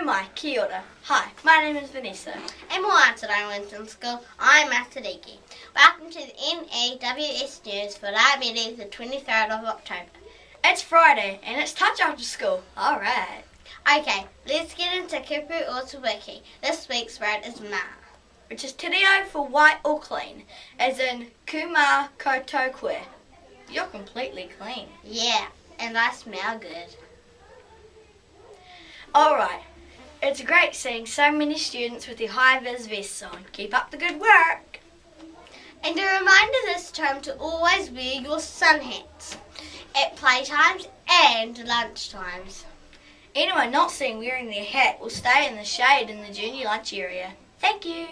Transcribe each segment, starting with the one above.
mai, kia ora. Hi, my name is Vanessa. And more today, Winston School. I'm Matadiki. Welcome to the NEWS News for Monday, the 23rd of October. It's Friday and it's touch after school. Alright. Okay, let's get into Kupu Otawiki. This week's word is ma, which is te reo for white or clean, as in kuma koto koe. You're completely clean. Yeah, and I smell good. Alright, it's great seeing so many students with their high-vis vests on. Keep up the good work. And a reminder this term to always wear your sun hats at playtimes and lunchtimes. Anyone not seen wearing their hat will stay in the shade in the junior lunch area. Thank you.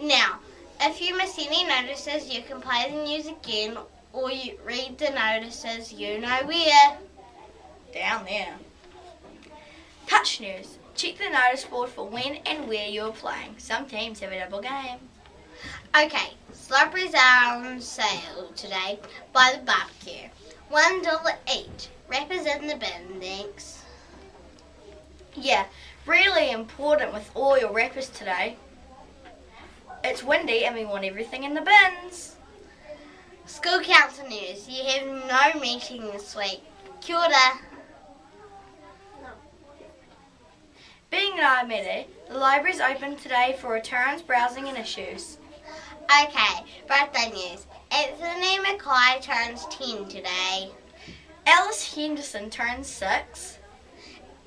Now, if you miss any notices, you can play the news again or you read the notices you know where. Down there. Touch news. Check the notice board for when and where you are playing. Some teams have a double game. Okay, strawberries are on sale today by the barbecue. $1 each. Wrappers in the bin, thanks. Yeah, really important with all your wrappers today. It's windy and we want everything in the bins. School council news. You have no meeting this week. Kia ora. Being Ngāi the library is open today for returns, browsing and issues. Okay, birthday news. Anthony Mackay turns 10 today. Alice Henderson turns 6.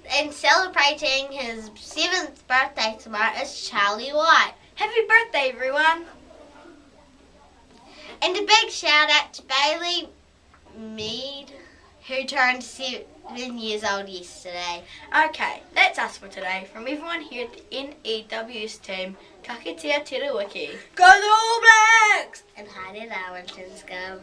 And celebrating his 7th birthday tomorrow is Charlie White. Happy birthday, everyone! And a big shout out to Bailey Mead, who turned 7 years old yesterday. Okay, that's us for today. From everyone here at the NEWS team, ka kitea te rawiki. Go the All Blacks! And hi there, Darwinton's go.